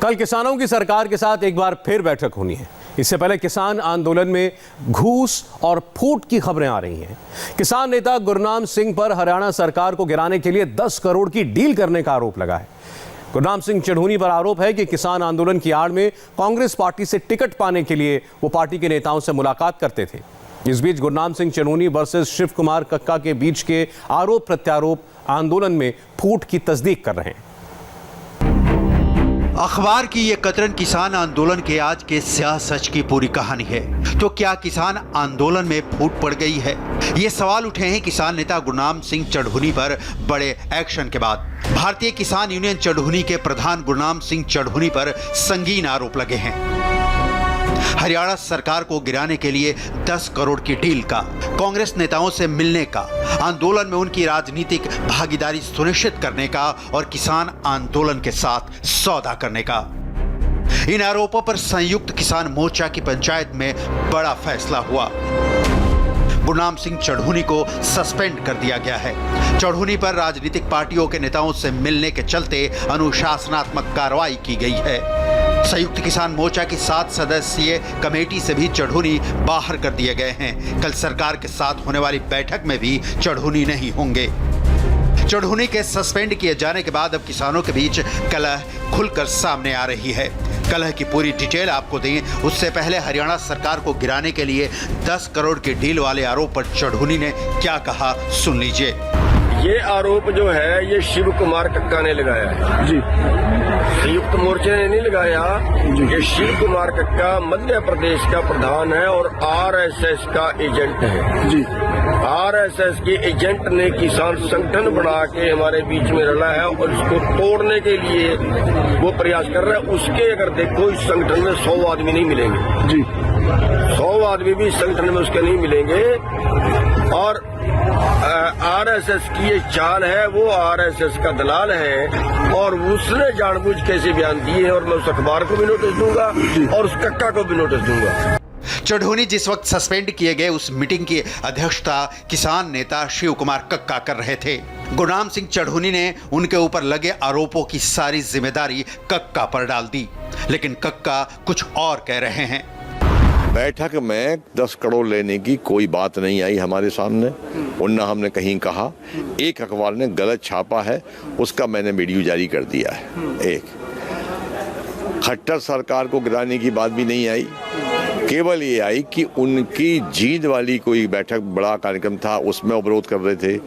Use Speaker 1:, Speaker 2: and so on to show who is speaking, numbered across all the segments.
Speaker 1: कल किसानों की सरकार के साथ एक बार फिर बैठक होनी है। इससे पहले किसान आंदोलन में घूस और फूट की खबरें आ रही हैं। किसान नेता गुरनाम सिंह पर हरियाणा सरकार को गिराने के लिए 10 करोड़ की डील करने का आरोप लगा है। गुरनाम सिंह चढ़ूनी पर आरोप है कि किसान आंदोलन की आड़ में कांग्रेस पार्टी से टिकट पाने के लिए वो पार्टी के नेताओं से मुलाकात करते थे। इस बीच गुरनाम सिंह चढ़ूनी वर्सेस शिव कुमार कक्का के बीच के आरोप प्रत्यारोप आंदोलन में फूट की तस्दीक कर रहे हैं।
Speaker 2: अखबार की ये कतरन किसान आंदोलन के आज के स्याह सच की पूरी कहानी है। तो क्या किसान आंदोलन में फूट पड़ गई है? ये सवाल उठे हैं किसान नेता गुरनाम सिंह चढ़ूनी पर बड़े एक्शन के बाद। भारतीय किसान यूनियन चढ़ूनी के प्रधान गुरनाम सिंह चढ़ूनी पर संगीन आरोप लगे हैं। हरियाणा सरकार को गिराने के लिए 10 करोड़ की डील का, कांग्रेस नेताओं से मिलने का, आंदोलन में उनकी राजनीतिक भागीदारी सुनिश्चित करने का और किसान आंदोलन के साथ सौदा करने का। इन आरोपों पर संयुक्त किसान मोर्चा की पंचायत में बड़ा फैसला हुआ। गुरनाम सिंह चढ़ूनी को सस्पेंड कर दिया गया है। चढ़ूनी पर राजनीतिक पार्टियों के नेताओं से मिलने के चलते अनुशासनात्मक कार्रवाई की गई है। संयुक्त किसान मोर्चा की 7 सदस्यीय कमेटी से भी चढ़ूनी बाहर कर दिए गए हैं। कल सरकार के साथ होने वाली बैठक में भी चढ़ूनी नहीं होंगे। चढ़ूनी के सस्पेंड किए जाने के बाद अब किसानों के बीच कलह खुलकर सामने आ रही है। कलह की पूरी डिटेल आपको दें उससे पहले हरियाणा सरकार को गिराने के लिए 10 करोड़ की डील वाले आरोप पर चढ़ूनी ने क्या कहा, सुन लीजिए।
Speaker 3: ये आरोप जो है ये शिव कुमार कक्का ने लगाया है जी, संयुक्त मोर्चे ने नहीं लगाया जी। ये शिव कुमार कक्का मध्य प्रदेश का प्रधान है और आरएसएस का एजेंट है जी। आरएसएस के एजेंट ने किसान संगठन बना के हमारे बीच में रला है और इसको तोड़ने के लिए वो प्रयास कर रहा है। उसके अगर देखो इस संगठन में 100 आदमी नहीं मिलेंगे जी, 100 आदमी भी इस संगठन में उसके नहीं मिलेंगे। और आरएसएस की ये चाल है, वो आरएसएस का दलाल है और उसने जानबूझ के ऐसे बयान दिए हैं और मैं उस अखबार को भी नोटिस दूंगा और उस कक्का को भी नोटिस दूंगा।
Speaker 2: चढ़ूनी जिस वक्त सस्पेंड किए गए उस मीटिंग की अध्यक्षता किसान नेता शिव कुमार कक्का कर रहे थे। गुरनाम सिंह चढ़ूनी ने उनके ऊपर लगे आरोपों की सारी जिम्मेदारी कक्का पर डाल दी, लेकिन कक्का कुछ और कह रहे हैं।
Speaker 4: बैठक में 10 करोड़ लेने की कोई बात नहीं आई हमारे सामने और न हमने कहीं कहा। एक अखबार ने गलत छापा है, उसका मैंने वीडियो जारी कर दिया है। एक खट्टर सरकार को गिराने की बात भी नहीं आई, केवल ये आई कि उनकी जीत वाली कोई बैठक बड़ा कार्यक्रम था उसमें अवरोध कर रहे थे।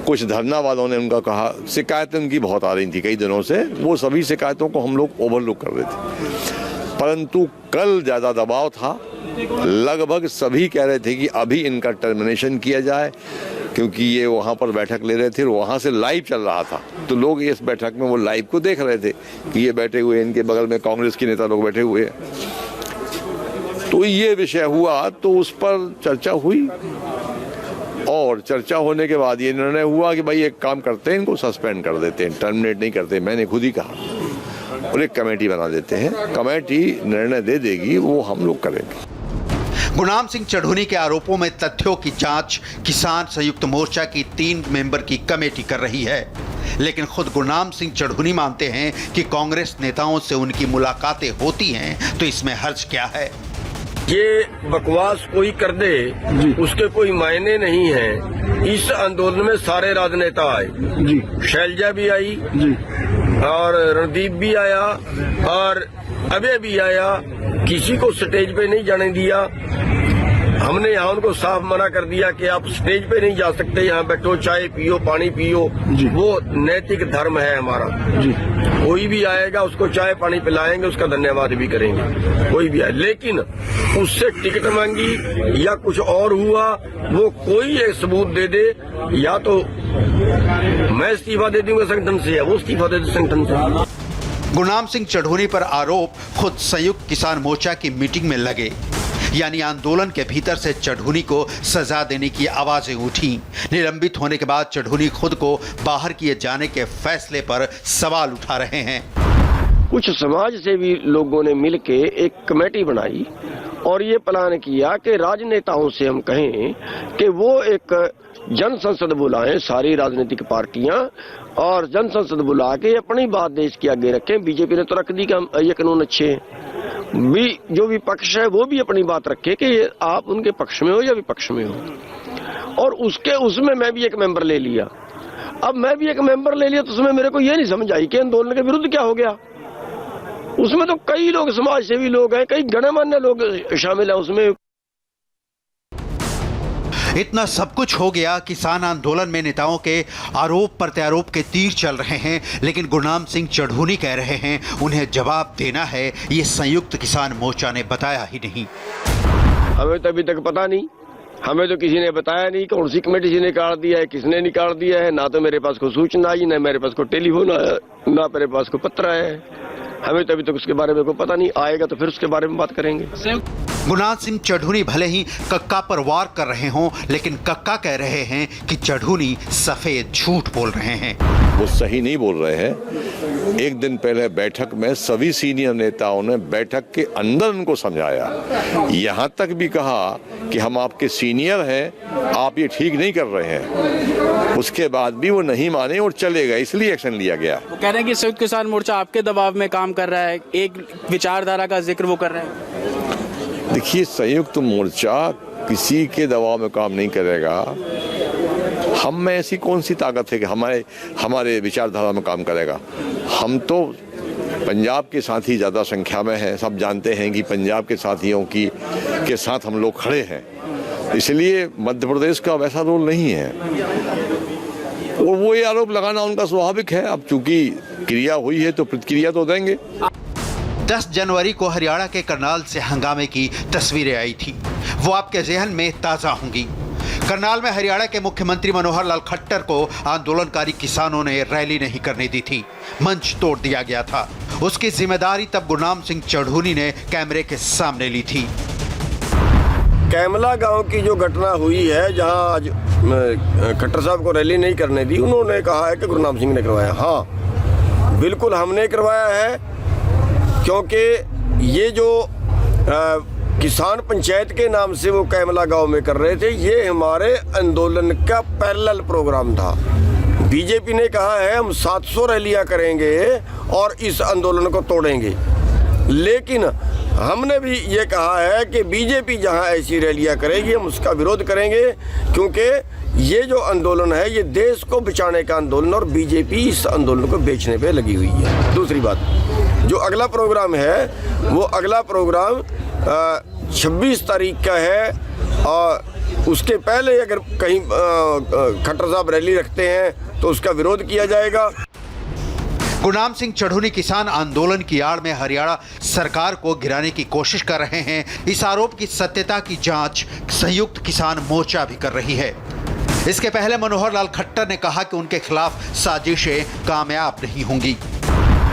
Speaker 4: कुछ धरना वालों ने उनका कहा, शिकायतें उनकी बहुत आ रही थी कई दिनों से, वो सभी शिकायतों को हम लोग ओवरलुक कर रहे थे। परंतु कल ज्यादा दबाव था, लगभग सभी कह रहे थे कि अभी इनका टर्मिनेशन किया जाए क्योंकि ये वहाँ पर बैठक ले रहे थे, वहाँ से लाइव चल रहा था तो लोग इस बैठक में वो लाइव को देख रहे थे कि ये बैठे हुए, इनके बगल में कांग्रेस के नेता लोग बैठे हुए हैं। तो ये विषय हुआ तो उस पर चर्चा हुई और चर्चा होने के बाद ये निर्णय हुआ कि भाई एक काम करते हैं, इनको सस्पेंड कर देते हैं, टर्मिनेट नहीं करते। मैंने खुद ही कहा और एक कमेटी बना देते हैं, कमेटी निर्णय दे देगी, वो हम लोग करेंगे।
Speaker 2: गुरनाम सिंह चढ़ूनी के आरोपों में तथ्यों की जांच किसान संयुक्त मोर्चा की 3 मेंबर की कमेटी कर रही है, लेकिन खुद गुरनाम सिंह चढ़ूनी मानते हैं कि कांग्रेस नेताओं से उनकी मुलाकातें होती हैं तो इसमें हर्ज क्या है।
Speaker 3: ये बकवास कोई कर दे उसके कोई मायने नहीं है। इस आंदोलन में सारे राजनेता आए जी, शैलजा भी आई जी और रणदीप भी आया और अभय भी आया। किसी को स्टेज पे नहीं जाने दिया। हमने यहाँ उनको साफ मना कर दिया कि आप स्टेज पे नहीं जा सकते, यहाँ बैठो, चाय पियो, पानी पियो, वो नैतिक धर्म है हमारा जी। कोई भी आएगा उसको चाय पानी पिलाएंगे, उसका धन्यवाद भी करेंगे, कोई भी आए। लेकिन उससे टिकट मांगी या कुछ और हुआ, वो कोई एक सबूत दे दे, या तो मैं इस्तीफा दे दूंगा संगठन से या वो इस्तीफा दे दे संगठन से।
Speaker 2: गुरनाम सिंह चढ़ूनी पर आरोप खुद संयुक्त किसान मोर्चा की मीटिंग में लगे, यानी आंदोलन के भीतर से चढ़ूनी को सजा देने की आवाजें उठी। निलंबित होने के बाद चढ़ूनी खुद को बाहर किए जाने के फैसले पर सवाल उठा रहे हैं।
Speaker 3: कुछ समाज सेवी लोगों ने मिलके एक कमेटी बनाई और ये प्लान किया कि राजनेताओं से हम कहें कि वो एक जन संसद बुलाएं, सारी राजनीतिक पार्टियां, और जन संसद बुला के अपनी बात देश के आगे रखें। बीजेपी ने तो रख दी कि ये कानून अच्छे हैं, भी जो विपक्ष है वो भी अपनी बात रखे कि आप उनके पक्ष में हो या विपक्ष में हो। और उसमें मैं भी एक मेंबर ले लिया। अब मैं भी एक मेंबर ले लिया तो उसमें मेरे को ये नहीं समझ आई कि आंदोलन के विरुद्ध क्या हो गया। उसमें तो कई लोग, समाज सेवी लोग हैं, कई गणमान्य लोग शामिल हैं उसमें।
Speaker 2: इतना सब कुछ हो गया, किसान आंदोलन में नेताओं के आरोप प्रत्यारोप के तीर चल रहे हैं, लेकिन गुरनाम सिंह चढ़ूनी कह रहे हैं उन्हें जवाब देना है। ये संयुक्त किसान मोर्चा ने बताया ही नहीं।
Speaker 3: हमें तो अभी तक पता नहीं, हमें तो किसी ने बताया नहीं कौन सी कमेटी से निकाल दिया है, किसने निकाल दिया है। ना तो मेरे पास कोई सूचना आई, ना मेरे पास कोई टेलीफोन आया, ना मेरे पास कोई पत्र आया है। हमें तो अभी तक उसके बारे में कोई पता नहीं, आएगा तो फिर उसके बारे में बात करेंगे।
Speaker 2: गुरनाम सिंह चढ़ूनी भले ही कक्का पर वार कर रहे हों, लेकिन कक्का कह रहे हैं कि चढ़ूनी सफेद झूठ बोल रहे हैं।
Speaker 4: वो सही नहीं बोल रहे हैं। एक दिन पहले बैठक में सभी सीनियर नेताओं ने बैठक के अंदर उनको समझाया, यहाँ तक भी कहा कि हम आपके सीनियर हैं, आप ये ठीक नहीं कर रहे हैं। उसके बाद भी वो नहीं माने और चले गए, इसलिए एक्शन लिया गया।
Speaker 5: वो कह रहे हैं कि संयुक्त किसान मोर्चा आपके दबाव में काम कर रहा है, एक विचारधारा का जिक्र वो कर रहे हैं।
Speaker 4: देखिए, संयुक्त मोर्चा किसी के दबाव में काम नहीं करेगा। हम में ऐसी कौन सी ताकत है कि हमारे विचारधारा में काम करेगा। हम तो पंजाब के साथी ज़्यादा संख्या में हैं। सब जानते हैं कि पंजाब के साथियों के साथ हम लोग खड़े हैं, इसलिए मध्य प्रदेश का वैसा रोल नहीं है। और वो ये आरोप लगाना उनका स्वाभाविक है। अब चूंकि क्रिया हुई है तो प्रतिक्रिया तो देंगे।
Speaker 2: 10 जनवरी को हरियाणा के करनाल से हंगामे की तस्वीरें आई थी, वो आपके ज़हन में ताज़ा होंगी। करनाल में हरियाणा के मुख्यमंत्री मनोहर लाल खट्टर को आंदोलनकारी किसानों ने रैली नहीं करने दी थी, मंच तोड़ दिया गया था। उसकी जिम्मेदारी तब गुरनाम सिंह चढ़ूनी ने कैमरे के सामने ली थी।
Speaker 3: कैमला गांव की जो घटना हुई है, जहां आज खट्टर साहब को रैली नहीं करने दी, उन्होंने कहा है कि गुरनाम सिंह ने करवाया। हाँ, बिल्कुल हमने करवाया है, क्योंकि ये जो किसान पंचायत के नाम से वो कैमला गांव में कर रहे थे, ये हमारे आंदोलन का पैरेलल प्रोग्राम था। बीजेपी ने कहा है हम 700 रैलियां करेंगे और इस आंदोलन को तोड़ेंगे, लेकिन हमने भी ये कहा है कि बीजेपी जहां ऐसी रैलियां करेगी हम उसका विरोध करेंगे, क्योंकि ये जो आंदोलन है ये देश को बचाने का आंदोलन, और बीजेपी इस आंदोलन को बेचने पे लगी हुई है। दूसरी बात, जो अगला प्रोग्राम है वो अगला प्रोग्राम 26 तारीख का है, और उसके पहले अगर कहीं खट्टर साहब रैली रखते हैं तो उसका विरोध किया जाएगा।
Speaker 2: गुरनाम सिंह चढ़ूनी किसान आंदोलन की आड़ में हरियाणा सरकार को गिराने की कोशिश कर रहे हैं। इस आरोप की सत्यता की जांच संयुक्त किसान मोर्चा भी कर रही है। इसके पहले मनोहर लाल खट्टर ने कहा कि उनके खिलाफ साजिशें कामयाब नहीं होंगी।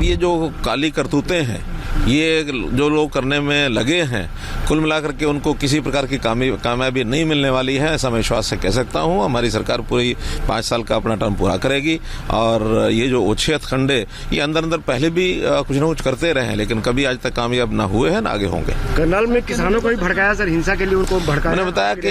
Speaker 6: ये जो काली करतूतें हैं, ये जो लोग करने में लगे हैं, कुल मिलाकर के उनको किसी प्रकार की कामयाबी नहीं मिलने वाली है, ऐसा मैं विश्वास से कह सकता हूँ। हमारी सरकार पूरी 5 साल का अपना टर्म पूरा करेगी, और ये जो उच्छेद खंडे ये अंदर अंदर पहले भी कुछ न कुछ करते रहे हैं, लेकिन कभी आज तक कामयाब ना हुए हैं, ना आगे होंगे।
Speaker 7: करनाल में किसानों को भी भड़काया सर, हिंसा के लिए उनको भड़काया।
Speaker 6: मैंने बताया कि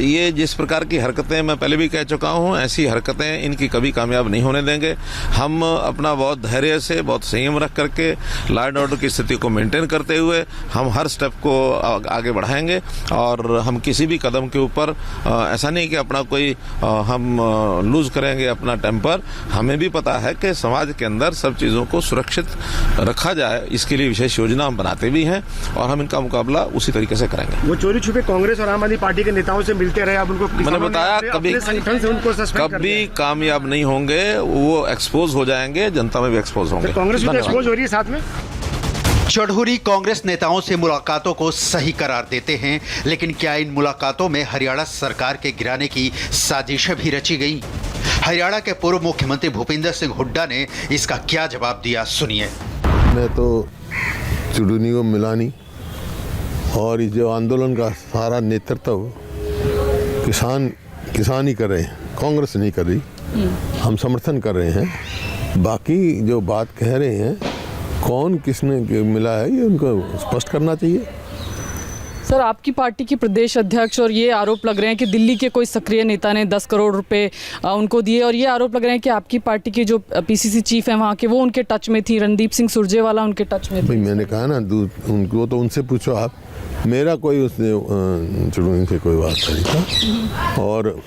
Speaker 6: ये जिस प्रकार की हरकतें मैं पहले भी कह चुका हूँ, ऐसी हरकतें इनकी कभी कामयाब नहीं होने देंगे। हम अपना बहुत धैर्य से, बहुत संयम रख करके लॉ एंड ऑर्डर की स्थिति को मेंटेन करते हुए हम हर स्टेप को आगे बढ़ाएंगे, और हम किसी भी कदम के ऊपर ऐसा नहीं कि अपना कोई हम लूज करेंगे अपना टेम्पर। हमें भी पता है कि समाज के अंदर सब चीज़ों को सुरक्षित रखा जाए, इसके लिए विशेष योजना हम बनाते भी हैं, और हम इनका मुकाबला उसी तरीके से करेंगे।
Speaker 7: वो चोरी छुपे कांग्रेस और आम आदमी पार्टी के नेताओं से मिलते रहे, अब उनको
Speaker 6: मैंने बताया कभी कामयाब नहीं होंगे, वो एक्सपोज हो जाएंगे, जनता में भी एक्सपोज होंगे।
Speaker 7: कांग्रेस भी एक्सपोज हो रही है साथ में।
Speaker 2: चढ़ूनी कांग्रेस नेताओं से मुलाकातों को सही करार देते हैं, लेकिन क्या इन मुलाकातों में हरियाणा सरकार के गिराने की साजिशें भी रची गई? हरियाणा के पूर्व मुख्यमंत्री भूपिंदर सिंह हुड्डा ने इसका क्या जवाब दिया, सुनिए।
Speaker 8: मैं तो चढ़ूनी को मिला नहीं, और इस जो आंदोलन का सारा नेतृत्व किसान ही कर रहे हैं, कांग्रेस नहीं कर रही। हम समर्थन कर रहे हैं। बाकी जो बात कह रहे हैं, कौन किसने मिला है, ये उनको स्पष्ट करना चाहिए।
Speaker 9: सर, आपकी पार्टी की प्रदेश अध्यक्ष और ये आरोप लग रहे हैं कि दिल्ली के कोई सक्रिय नेता ने 10 करोड़ रुपए उनको दिए, और ये आरोप लग रहे हैं कि आपकी पार्टी की जो पीसीसी चीफ है वहाँ के, वो उनके टच में थी, रणदीप सिंह सुरजेवाला उनके टच में
Speaker 8: भाई
Speaker 9: थी।
Speaker 8: मैंने कहा ना, उनको तो उनसे पूछो आप, मेरा कोई उसने चुड़ूनी से कोई बात नहीं था। और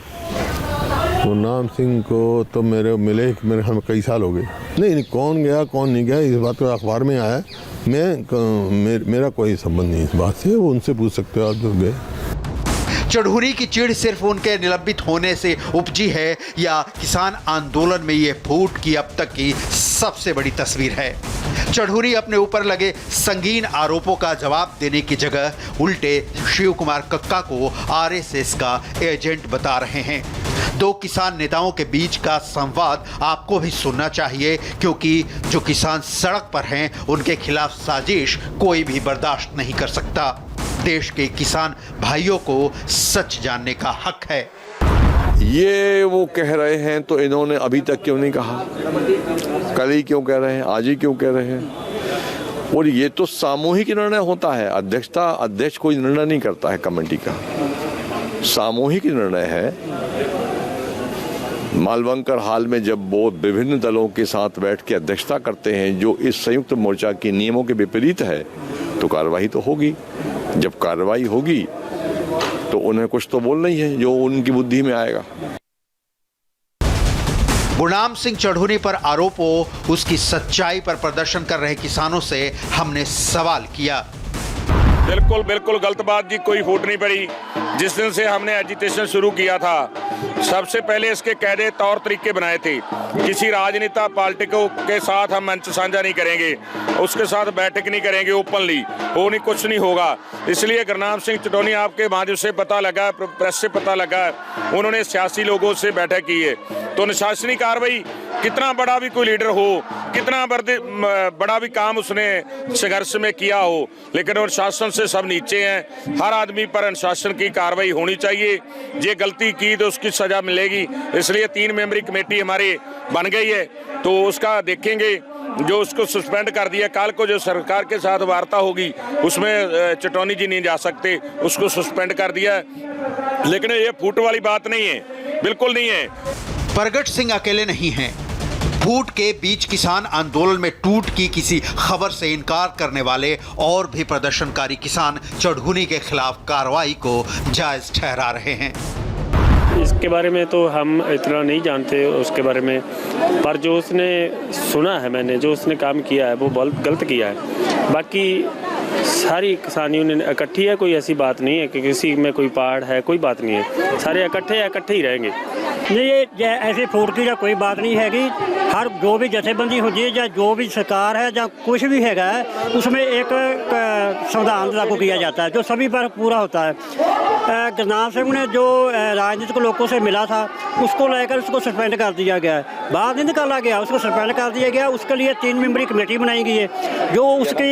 Speaker 8: गुरनाम सिंह को तो मेरे मिले मेरे हम कई साल हो गए। नहीं, कौन गया कौन नहीं गया इस बात को अखबार में आया, मेरा कोई संबंध नहीं इस बात से, वो उनसे पूछ सकते हो आप जो गए।
Speaker 2: चढ़ूनी की चिढ़ सिर्फ उनके निलंबित होने से उपजी है या किसान आंदोलन में ये फूट की अब तक की सबसे बड़ी तस्वीर है? चढ़ूनी अपने ऊपर लगे संगीन आरोपों का जवाब देने की जगह उल्टे शिव कुमार कक्का को आरएसएस का एजेंट बता रहे हैं। दो किसान नेताओं के बीच का संवाद आपको भी सुनना चाहिए, क्योंकि जो किसान सड़क पर हैं उनके खिलाफ साजिश कोई भी बर्दाश्त नहीं कर सकता। देश के किसान भाइयों को सच जानने का हक है।
Speaker 4: ये वो कह रहे हैं तो इन्होंने अभी तक क्यों नहीं कहा? कल ही क्यों कह रहे हैं, आज ही क्यों कह रहे हैं? और ये तो सामूहिक निर्णय होता है, अध्यक्ष कोई निर्णय नहीं करता है कमेटी का, सामूहिक निर्णय है। मालवंकर हाल में जब वो विभिन्न दलों के साथ बैठ के अध्यक्षता करते हैं जो इस संयुक्त मोर्चा के नियमों के विपरीत है, तो कार्रवाई तो होगी। जब कार्रवाई होगी तो उन्हें कुछ तो बोलना ही है जो उनकी बुद्धि में आएगा।
Speaker 2: गुरनाम सिंह चढ़ूनी पर आरोपों, उसकी सच्चाई पर प्रदर्शन कर रहे किसानों से हमने सवाल किया।
Speaker 10: बिल्कुल गलत बात जी, कोई फूट नहीं पड़ी। जिस दिन से हमने एजिटेशन शुरू किया था, सबसे पहले इसके कायदे तौर तरीके बनाए थे। किसी राजनेता पार्टी के साथ हम मंच साझा नहीं करेंगे, उसके साथ बैठक नहीं करेंगे ओपनली, वो नहीं, कुछ नहीं होगा। इसलिए गुरनाम सिंह चढ़ूनी आपके माध्यम से पता लगा, प्रेस से पता लगा, उन्होंने सियासी लोगों से बैठक की है। तो अनुशासनिक कार्रवाई, कितना बड़ा भी कोई लीडर हो, कितना बड़ा भी काम उसने संघर्ष में किया हो, लेकिन अनुशासन से सब नीचे हैं। हर आदमी पर अनुशासन की कार्रवाई होनी चाहिए। ये गलती की तो उसकी सजा मिलेगी। इसलिए 3 मेंबरी कमेटी हमारी बन गई है, तो उसका देखेंगे। जो उसको सस्पेंड कर दिया, कल को जो सरकार के साथ वार्ता होगी उसमें चटौनी जी नहीं जा सकते, उसको सस्पेंड कर दिया। लेकिन ये फूट वाली बात नहीं है, बिल्कुल नहीं है।
Speaker 2: प्रगट सिंह अकेले नहीं हैं। फूट के बीच किसान आंदोलन में टूट की किसी खबर से इनकार करने वाले और भी प्रदर्शनकारी किसान चढ़ूनी के खिलाफ कार्रवाई को जायज ठहरा रहे हैं।
Speaker 11: इसके बारे में तो हम इतना नहीं जानते उसके बारे में, पर जो उसने सुना है, मैंने जो उसने काम किया है वो बहुत गलत किया है। बाकी सारी किसान यूनियन इकट्ठी है, कोई ऐसी बात नहीं है कि किसी में कोई पहाड़ है, कोई बात नहीं है। सारे इकट्ठे ही रहेंगे।
Speaker 12: नहीं, ये ऐसे फूट की कोई बात नहीं हैगी। हर जो भी जथेबंदी होती है या जो भी सरकार है या कुछ भी हैगा, उसमें एक संविधान लागू किया जाता है जो सभी पर पूरा होता है। गुरनाम सिंह ने जो राजनीतिक लोगों से मिला था, उसको लेकर उसको सस्पेंड कर दिया गया है। बाहर नहीं निकाला गया, उसको सस्पेंड कर दिया गया। उसके लिए 3 मेंबरी कमेटी बनाई गई है जो उसकी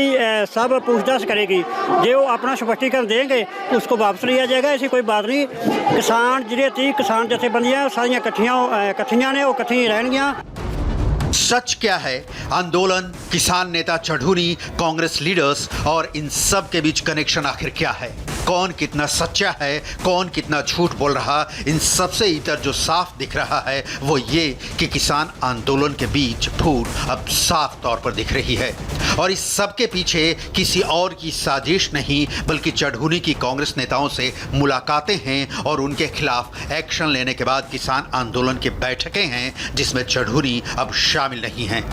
Speaker 12: सब पूछताछ करेगी। जो अपना स्पष्टीकरण देंगे तो उसको वापस लिया जाएगा। ऐसी कोई बात नहीं। किसान ਜਿਹੜੇ 30 किसान जथेबंदियां सारियां इकट्ठियां ने, वो इकट्ठी रहनगियां।
Speaker 2: सच क्या है? आंदोलन, किसान नेता चढ़ूनी, कांग्रेस लीडर्स और इन सब के बीच कनेक्शन आखिर क्या है? कौन कितना सच्चा है, कौन कितना झूठ बोल रहा? इन सबसे इतर जो साफ दिख रहा है वो ये कि किसान आंदोलन के बीच फूट अब साफ तौर पर दिख रही है। और इस सब के पीछे किसी और की साजिश नहीं, बल्कि चढ़ूनी की कांग्रेस नेताओं से मुलाकातें हैं और उनके खिलाफ एक्शन लेने के बाद किसान आंदोलन की बैठकें हैं जिसमें चढ़ूनी अब शामिल नहीं हैं।